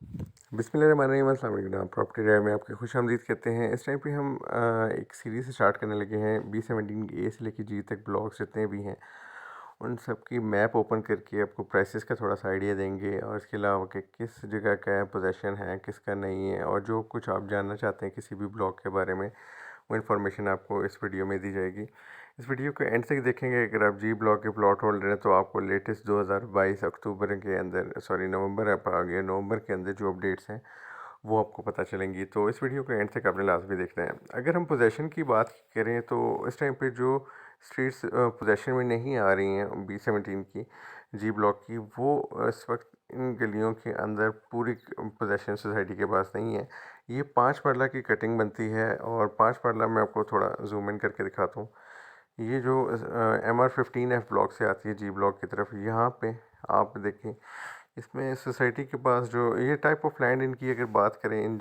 बिस्मिल्लाहिर्रहमानिर्रहीम, अस्सलाम वालेकुम। प्रॉपर्टी ड्राइव में आपकी खुशामदीद कहते हैं। इस टाइम पे हम एक सीरीज़ स्टार्ट करने लगे हैं। B17 ए से लेकर जी तक ब्लॉक्स जितने भी हैं उन सब की मैप ओपन करके आपको प्राइसेस का थोड़ा सा आइडिया देंगे, और इसके अलावा कि किस जगह का पोजेसन है, किसका नहीं है, और जो कुछ आप जानना चाहते हैं किसी भी ब्लॉक के बारे में, वो इन्फॉर्मेशन आपको इस वीडियो में दी जाएगी। इस वीडियो को एंड तक देखेंगे। अगर आप जी ब्लॉक के प्लॉट होल्डर हैं तो आपको लेटेस्ट 2022 अक्टूबर के अंदर, सॉरी नवंबर आप आ गया, नवंबर के अंदर जो अपडेट्स हैं वो आपको पता चलेंगी। तो इस वीडियो को एंड तक आपने लाजमी देखना है। अगर हम पोजेसन की बात करें तो इस टाइम पे जो स्ट्रीट्स पोजेसन में नहीं आ रही हैं B17 की, जी ब्लॉक की, वो इस वक्त इन गलियों के अंदर पूरी पोजेसन सोसाइटी के पास नहीं है। ये 5 मरला की कटिंग बनती है, और 5 मरला मैं आपको थोड़ा जूम इन करके दिखाता हूँ। ये जो MR15F ब्लॉक से आती है जी ब्लॉक की तरफ, यहाँ पे आप देखें, इसमें सोसाइटी के पास जो ये टाइप ऑफ लैंड इनकी अगर बात करें इन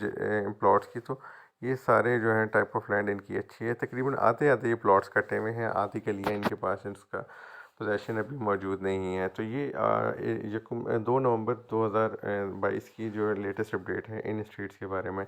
प्लॉट्स की, तो ये सारे जो हैं टाइप ऑफ लैंड इनकी अच्छी है। तकरीबन आते आते ये प्लॉट्स कटे हुए हैं, आधी गलियाँ इनके पास इसका पोजेसन अभी मौजूद नहीं है। तो ये 2 नवंबर 2022 की जो लेटेस्ट अपडेट है इन स्ट्रीट्स के बारे में।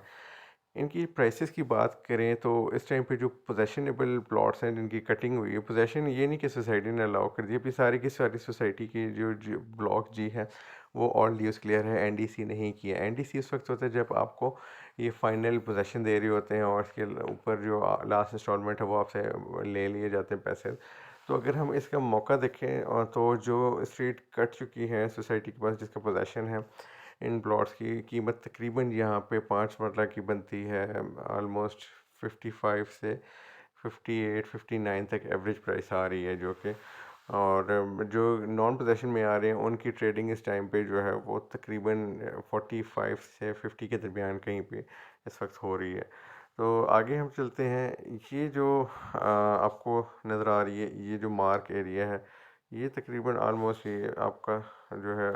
इनकी प्राइसेस की बात करें तो इस टाइम पे जो पोजेशनेबल प्लॉट्स हैं जिनकी कटिंग हुई है, पोजेसन ये नहीं कि सोसाइटी ने अलाउ कर दी, अभी सारी की सारी सोसाइटी की जो ब्लॉक जी है वो ऑल ड्यूज क्लियर है, एनडीसी नहीं किया। एनडीसी उस वक्त होता है जब आपको ये फाइनल पोजेसन दे रहे होते हैं, और इसके ऊपर जो लास्ट इंस्टॉलमेंट है वो आपसे ले लिए जाते हैं पैसे। तो अगर हम इसका मौका देखें, और तो जो स्ट्रीट कट चुकी है सोसाइटी के पास जिसका पोजेसन है, इन प्लॉट्स की कीमत तकरीबन यहाँ पे 5 मरला की बनती है ऑलमोस्ट 55 से 58 59 तक एवरेज प्राइस आ रही है, जो कि, और जो नॉन पोजेशन में आ रहे हैं उनकी ट्रेडिंग इस टाइम पे जो है वो तकरीबन 45 से 50 के दरमियान कहीं पे इस वक्त हो रही है। तो आगे हम चलते हैं। ये जो आपको नज़र आ रही है, ये जो मार्क एरिया है, ये तकरीबन आलमोस्ट ये आपका जो है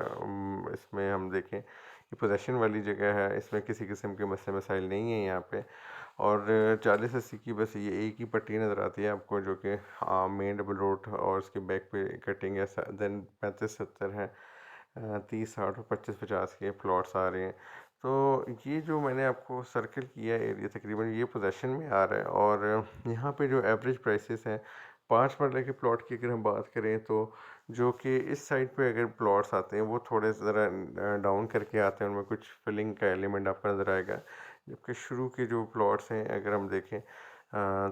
इसमें हम देखें, ये पोजेसन वाली जगह है, इसमें किसी किस्म के मसले मसाइल नहीं है यहाँ पे। और 40-80 की बस ये एक ही पट्टी नज़र आती है आपको, जो कि मेन डबल रोड और उसके बैक पे कटिंग है। देन 35-70 है, 30-60 और 25-50 के प्लॉट्स आ रहे हैं। तो ये जो मैंने आपको सर्कल किया एरिया तकरीबन ये पोजेसन में आ रहा है। और यहाँ पे जो एवरेज प्राइसेस हैं 5 मरले के प्लॉट की अगर हम बात करें, तो जो कि इस साइड पे अगर प्लॉट्स आते हैं वो थोड़े ज़रा डाउन करके आते हैं, उनमें कुछ फिलिंग का एलिमेंट आपको नज़र आएगा। जबकि शुरू के जो प्लॉट्स हैं अगर हम देखें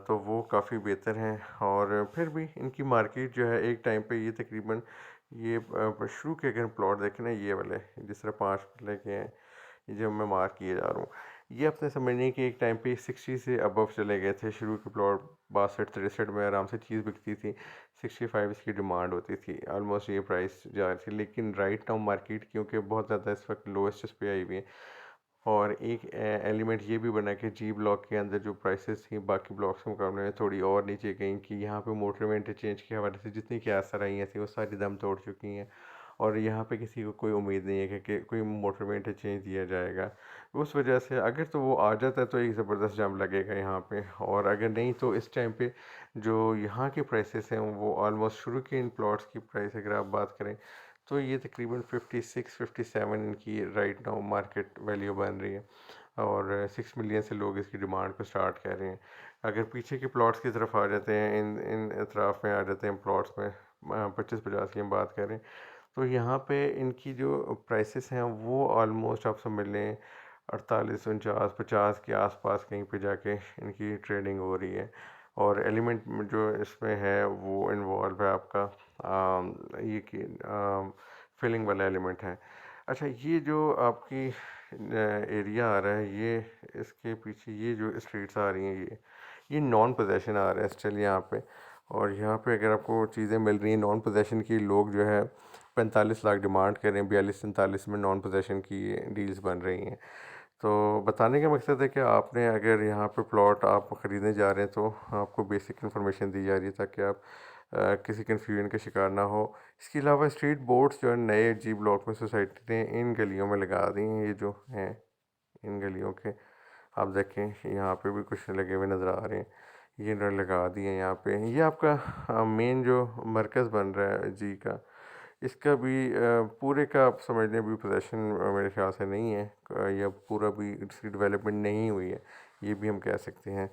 तो वो काफ़ी बेहतर हैं। और फिर भी इनकी मार्केट जो है एक टाइम पे ये तकरीबन ये शुरू के अगर प्लॉट देखें ना, ये वाले जिस तरह 5 मरले के हैं, ये जो मैं मार्क किए जा रहा हूँ, ये अपने समझने कि एक टाइम पे 60 से अबव चले गए थे। शुरू के प्लॉट 62-63 में आराम से चीज़ बिकती थी, 65 इसकी डिमांड होती थी, ऑलमोस्ट ये प्राइस जा रही थी। लेकिन राइट नाउ मार्केट क्योंकि बहुत ज़्यादा इस वक्त लोएस्ट पे आई हुई है, और एक एलिमेंट ये भी बना कि जी ब्लॉक के अंदर जो प्राइसेस थी बाकी ब्लॉक्स के मुकाबले में थोड़ी और नीचे गई, कि यहाँ पे मोटरवे इंटरचेंज के हवाले से जितनी की आसाराइयाँ थी वो सारी दम तोड़ चुकी हैं, और यहाँ पे किसी को कोई उम्मीद नहीं है कि कोई मोटरवे इंटरचेंज दिया जाएगा। उस वजह से अगर तो वो आ जाता है तो एक ज़बरदस्त जाम लगेगा यहाँ पे, और अगर नहीं तो इस टाइम पे जो यहाँ के प्राइसेस हैं वो ऑलमोस्ट शुरू के इन प्लॉट्स की प्राइस अगर आप बात करें तो ये तकरीबन 56-57 इनकी राइट नाउ मार्केट वैल्यू बन रही है, और 6 मिलियन से लोग इसकी डिमांड को स्टार्ट कर रहे हैं। अगर पीछे के प्लॉट्स की तरफ आ जाते हैं, इन इन अतराफ़ में आ जाते हैं प्लॉट्स में, 25-50 की हम बात करें, तो यहाँ पे इनकी जो प्राइसेस हैं वो ऑलमोस्ट आप समझ लें 48, 49, 50 के आसपास कहीं पे जाके इनकी ट्रेडिंग हो रही है। और एलिमेंट जो इसमें है वो इन्वॉल्व है आपका ये कि फिलिंग वाला एलिमेंट है। अच्छा, ये जो आपकी एरिया आ रहा है, ये इसके पीछे ये जो स्ट्रीट्स आ रही हैं, ये नॉन पोजेसन आ रहा है स्टिल यहाँ पे। और यहाँ पे अगर आपको चीज़ें मिल रही हैं नॉन पोजेसन की, लोग जो है 45 लाख डिमांड कर रहे हैं, 42-43 में नॉन पोजेसन की डील्स बन रही हैं। तो बताने का मकसद है कि आपने अगर यहाँ पे प्लॉट आप ख़रीदने जा रहे हैं तो आपको बेसिक इन्फॉर्मेशन दी जा रही है ताकि आप किसी कन्फ्यूजन का शिकार ना हो। इसके अलावा स्ट्रीट बोर्ड्स जो है नए जी ब्लॉक में सोसाइटी ने इन गलियों में लगा दी हैं, ये जो हैं इन गलियों के आप देखें यहाँ पे भी कुछ लगे हुए नज़र आ रहे हैं, ये लगा दिए यहाँ पे। ये आपका मेन जो मरकज़ बन रहा है जी का, इसका भी पूरे का आप समझ लें, अभी पोजेसन मेरे ख्याल से नहीं है, या पूरा भी इसकी डेवलपमेंट नहीं हुई है, ये भी हम कह सकते हैं।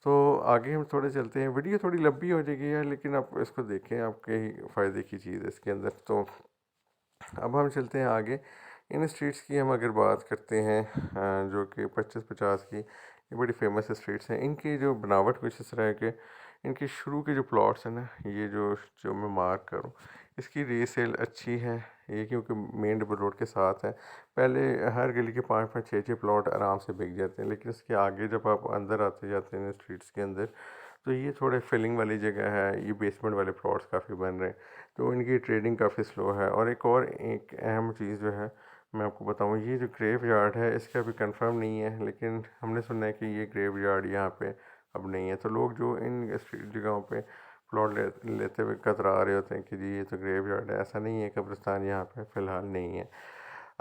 तो आगे हम थोड़े चलते हैं, वीडियो थोड़ी लंबी हो जाएगी यार, लेकिन आप इसको देखें, आपके ही फ़ायदे की चीज़ है इसके अंदर। तो अब हम चलते हैं आगे। इन स्ट्रीट्स की हम अगर बात करते हैं, जो कि 25-50 की, ये बड़ी फेमस स्ट्रीट्स हैं। इनकी जो बनावट कुछ इस तरह है कि इनके शुरू के जो प्लॉट्स हैं ना, ये जो जो मैं मार्क करूँ, इसकी रीसेल अच्छी है। ये क्योंकि मेन डबल रोड के साथ है, पहले हर गली के 5-5 6-6 प्लॉट आराम से बिक जाते हैं, लेकिन इसके आगे जब आप अंदर आते जाते हैं स्ट्रीट्स के अंदर, तो ये थोड़े फिलिंग वाली जगह है, ये बेसमेंट वाले प्लॉट्स काफ़ी बन रहे हैं, तो इनकी ट्रेडिंग काफ़ी स्लो है। और एक अहम चीज़ जो है मैं आपको बताऊँ, ये जो ग्रेव यार्ड है इसका भी कंफर्म नहीं है, लेकिन हमने सुना है कि ये ग्रेव यार्ड यहाँ पे अब नहीं है। तो लोग जो इन स्ट्रीट जगहों पे प्लॉट लेते हुए कतरा रहे होते हैं कि जी ये तो ग्रेव यार्ड है, ऐसा नहीं है, कब्रिस्तान यहाँ पे फ़िलहाल नहीं है।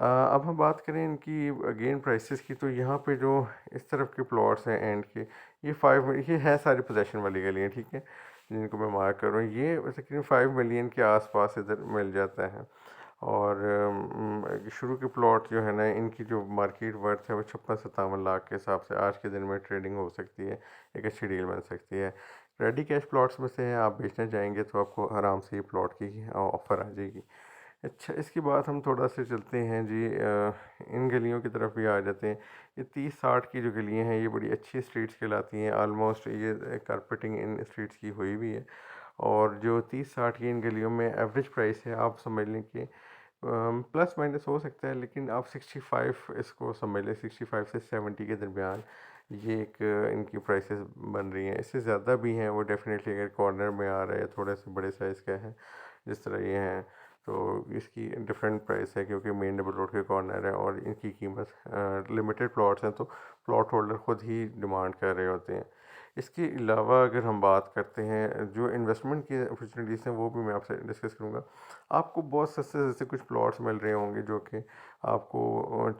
अब हम बात करें इनकी अगेन प्राइसेस की, तो यहाँ पे जो इस तरफ के प्लॉट्स हैं एंड के, ये है सारी पोजेसन वाली गलियाँ, ठीक है, जिनको मैं मार्क कर रहा हूँ, ये तकरीबन 5 मिलियन के आसपास इधर मिल जाता है। और शुरू के प्लॉट जो है ना, इनकी जो मार्केट वर्थ है वो 56-57 लाख के हिसाब से आज के दिन में ट्रेडिंग हो सकती है, एक अच्छी डील बन सकती है। रेडी कैश प्लॉट्स में से हैं, आप बेचना चाहेंगे तो आपको आराम से ये प्लॉट की ऑफ़र आ जाएगी। अच्छा, इसके बाद हम थोड़ा सा चलते हैं जी, इन गलियों की तरफ भी आ जाते हैं। ये 30-60 की जो गलियां हैं, ये बड़ी अच्छी स्ट्रीट्स कहलाती हैं, आलमोस्ट ये कारपेटिंग इन स्ट्रीट्स की हुई भी है। और जो 30-60 की इन गलियों में एवरेज प्राइस है, आप समझ लें कि प्लस माइनस हो सकता है, लेकिन आप 65 इसको समझ लें, 65 से 70 के दरमियान ये एक इनकी प्राइसेस बन रही हैं। इससे ज़्यादा भी हैं वो डेफिनेटली, अगर कॉर्नर में आ रहे हैं, थोड़े से बड़े साइज़ का है जिस तरह ये हैं, तो इसकी डिफरेंट प्राइस है, क्योंकि मेन डबल रोड के कॉर्नर है और इनकी कीमत लिमिटेड प्लॉट्स हैं, तो प्लॉट होल्डर ख़ुद ही डिमांड कर रहे होते हैं। इसके अलावा अगर हम बात करते हैं जो इन्वेस्टमेंट की अपॉर्चुनिटीज़ हैं, वो भी मैं आपसे डिस्कस करूँगा। आपको बहुत सस्ते सस्ते कुछ प्लॉट्स मिल रहे होंगे जो कि आपको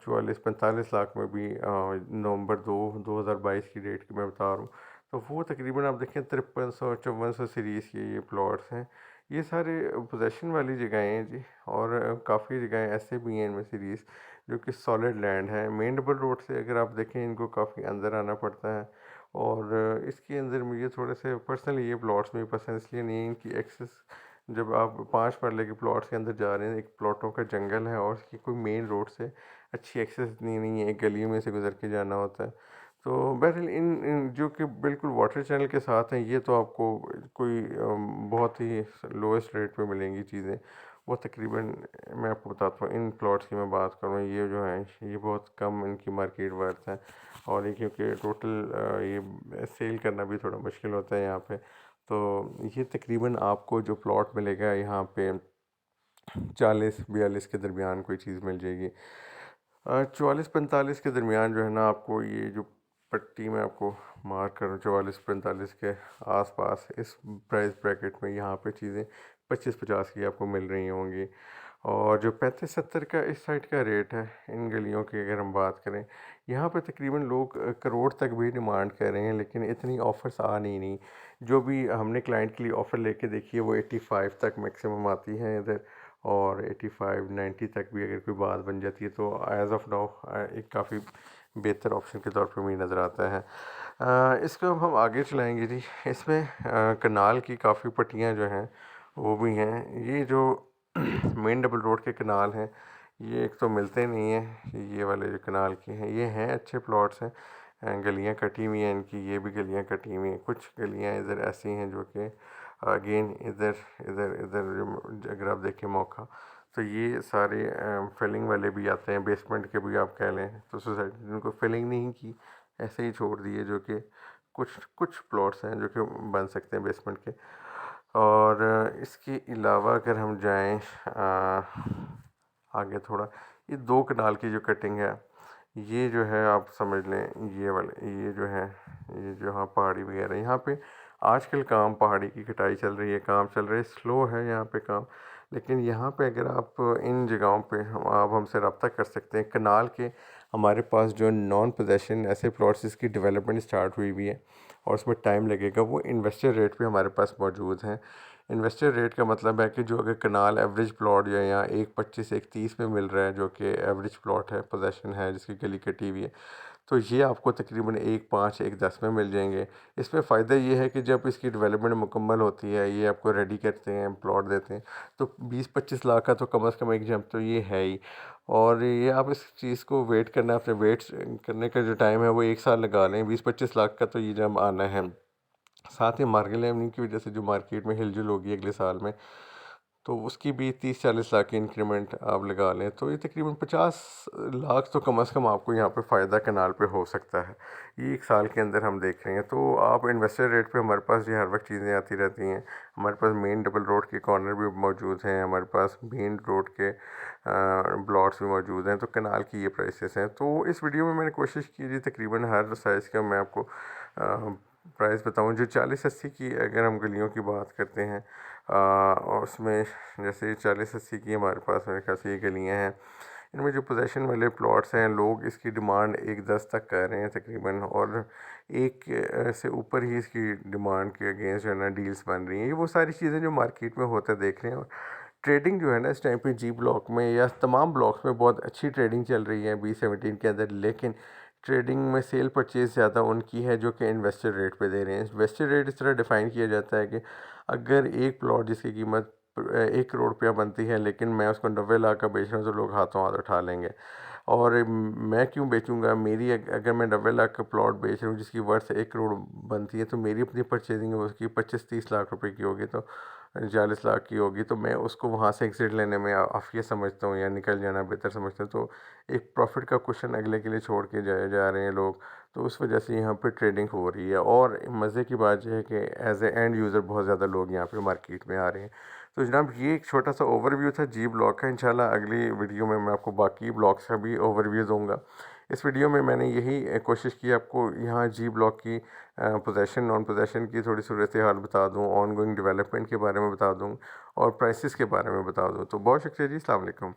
44-45 लाख में भी, नवंबर 2022 की डेट की मैं बता रहा हूँ, तो वो तकरीबन आप देखें 5300-5400 सीरीज़ के ये प्लॉट्स हैं। ये सारे पोजेसन वाली जगहें हैं जी, और काफ़ी जगहें ऐसे भी हैं इनमें सीरीज़ जो कि सॉलिड लैंड है। मेन डबल रोड से अगर आप देखें, इनको काफ़ी अंदर आना पड़ता है, और इसके अंदर मुझे थोड़े से पर्सनली ये प्लॉट्स में पसंद इसलिए नहीं है, इनकी एक्सेस, जब आप 5 मरले के प्लॉट्स के अंदर जा रहे हैं, एक प्लॉटों का जंगल है और इसकी कोई मेन रोड से अच्छी एक्सेस नहीं है, एक गलियों में से गुजर के जाना होता है। तो बहरहाल इन जो कि बिल्कुल वाटर चैनल के साथ हैं, ये तो आपको कोई बहुत ही लोएस्ट रेट पे मिलेंगी चीज़ें। वो तकरीबन, मैं आपको बताता हूँ, इन प्लॉट्स की मैं बात करूँ, ये जो हैं ये बहुत कम इनकी मार्केट वर्थ है, और ये क्योंकि टोटल ये सेल करना भी थोड़ा मुश्किल होता है यहाँ पे। तो ये तकरीबन आपको जो प्लॉट मिलेगा यहाँ पे 40-42 के दरमियान कोई चीज़ मिल जाएगी। 44-45 के दरमियान जो है ना, आपको ये जो पट्टी में आपको मार्क कर 44-45 के आसपास इस प्राइस ब्रैकेट में यहाँ पे चीज़ें 25-50 की आपको मिल रही होंगी। और जो 35-70 का इस साइड का रेट है इन गलियों की, अगर हम बात करें, यहाँ पे तकरीबन लोग करोड़ तक भी डिमांड कर रहे हैं, लेकिन इतनी ऑफ़र्स आ नहीं। जो भी हमने क्लाइंट के लिए ऑफ़र लेके देखी है, वो 85 तक मैक्सिमम आती है इधर, और 85-90 तक भी अगर कोई बात बन जाती है, तो एज़ ऑफ़ नाउ एक काफ़ी बेहतर ऑप्शन के तौर पे मुझे नज़र आता है। इसको हम आगे चलाएँगे जी। इसमें कनाल की काफ़ी पट्टियाँ जो हैं वो भी हैं। ये जो मेन डबल रोड के कनाल हैं, ये एक तो मिलते नहीं हैं, ये वाले जो कनाल के हैं, ये हैं अच्छे प्लॉट्स हैं। गलियाँ कटी हुई हैं इनकी, ये भी गलियाँ कटी हुई हैं। कुछ गलियाँ इधर ऐसी हैं जो कि अगेन इधर इधर इधर अगर आप देखें मौका, तो ये सारे फिलिंग वाले भी आते हैं, बेसमेंट के भी आप कह लें, तो सोसाइटी ने उनको फिलिंग नहीं की, ऐसे ही छोड़ दिए, जो कि कुछ कुछ प्लॉट्स हैं जो कि बन सकते हैं बेसमेंट के। और इसके अलावा अगर हम जाएं आगे थोड़ा, ये 2 कनाल की जो कटिंग है, ये जो है आप समझ लें, ये वाले ये जो है, ये जो हाँ पहाड़ी वगैरह, यहाँ पे आजकल काम पहाड़ी की कटाई चल रही है, काम चल रहा है, स्लो है यहाँ पे काम, लेकिन यहाँ पे अगर आप इन जगहों पे आप हमसे रब्ता कर सकते हैं। कनाल के हमारे पास जो नॉन पोजेसन ऐसे प्लॉट्स जिसकी डेवलपमेंट स्टार्ट हुई भी है और उसमें टाइम लगेगा, वो इन्वेस्टर रेट पे हमारे पास मौजूद हैं। इन्वेस्टर रेट का मतलब है कि जो अगर कनाल एवरेज प्लॉट या यहाँ 1.25 1.30 में मिल रहा है, जो कि एवरेज प्लॉट है, पोजेसन है, जिसकी गली कटी हुई है, तो ये आपको तकरीबन 1.5 1.10 में मिल जाएंगे। इसमें फ़ायदा ये है कि जब इसकी डेवलपमेंट मुकम्मल होती है, ये आपको रेडी करते हैं, प्लॉट देते हैं, तो 20-25 लाख का तो कम से कम एक जंप तो ये है ही। और ये आप इस चीज़ को वेट करना, अपने वेट करने का जो टाइम है वो 1 साल लगा लें, 20-25 लाख का तो ये जंप आना है। साथ ही मार्केट लेवलिंग की वजह से जो मार्केट में हिलजुल होगी अगले साल में, तो उसकी भी 30-40 लाख की इंक्रीमेंट आप लगा लें, तो ये तकरीबन 50 लाख तो कम से कम आपको यहाँ पे फ़ायदा कनाल पे हो सकता है। ये 1 साल के अंदर हम देख रहे हैं। तो आप इन्वेस्टर रेट पे, हमारे पास ये हर वक्त चीज़ें आती रहती हैं। हमारे पास मेन डबल रोड के कॉर्नर भी मौजूद हैं, हमारे पास मेन रोड के ब्लॉट्स भी मौजूद हैं, तो कनाल की ये प्राइसेस हैं। तो इस वीडियो में मैंने कोशिश की जी तकरीबन हर साइज़ का मैं आपको प्राइस बताऊं। जो 40-80 की अगर हम गलियों की बात करते हैं, और उसमें जैसे 40-80 की हमारे पास मेरे ख्याल से ये गलियाँ हैं, इनमें जो पोजेसन वाले प्लॉट्स हैं, लोग इसकी डिमांड 1.10 तक कर रहे हैं तकरीबन, और एक से ऊपर ही इसकी डिमांड के अगेंस्ट जो है ना डील्स बन रही हैं। ये वो सारी चीज़ें जो मार्केट में होते देख रहे हैं। और ट्रेडिंग जो है ना इस टाइम पे जी ब्लॉक में या तमाम ब्लॉक्स में बहुत अच्छी ट्रेडिंग चल रही है B17 के अंदर, लेकिन ट्रेडिंग में सेल परचेज ज़्यादा उनकी है जो कि इन्वेस्टर रेट पे दे रहे हैं। इन्वेस्टर रेट इस तरह डिफ़ाइन किया जाता है कि अगर एक प्लॉट जिसकी कीमत 1 करोड़ रुपया बनती है, लेकिन मैं उसको 90 लाख का बेच रहा हूँ, तो लोग हाथों हाथ उठा लेंगे। और मैं क्यों बेचूंगा? मेरी अगर मैं 90 लाख का प्लॉट बेच रहा हूँ जिसकी वर्थ 1 करोड़ बनती है, तो मेरी अपनी परचेजिंग उसकी 25-30 लाख रुपए की होगी, तो 40 लाख की होगी, तो मैं उसको वहाँ से एग्ज़िट लेने में आफियत समझता हूँ, या निकल जाना बेहतर समझता हूँ। तो एक प्रॉफिट का क्वेश्चन अगले के लिए छोड़ के जाए जा रहे हैं लोग, तो उस वजह से यहाँ पे ट्रेडिंग हो रही है। और मज़े की बात यह है कि एज ए एंड यूज़र बहुत ज़्यादा लोग यहाँ पे मार्केट में आ रहे हैं। तो जनाब ये एक छोटा सा ओवरव्यू था जी ब्लॉक का। इंशाल्लाह अगली वीडियो में मैं आपको बाकी ब्लॉक्स का भी ओवरव्यू दूंगा। इस वीडियो में मैंने यही कोशिश की आपको यहाँ जी ब्लॉक की पोजेसन नॉन पोजेसन की थोड़ी सूरत हाल बता दूँ, ऑन गोइंग डेवलपमेंट के बारे में बता दूँ, और प्राइसेस के बारे में बता दूँ। तो बहुत शुक्रिया जी, अस्सलाम वालेकुम।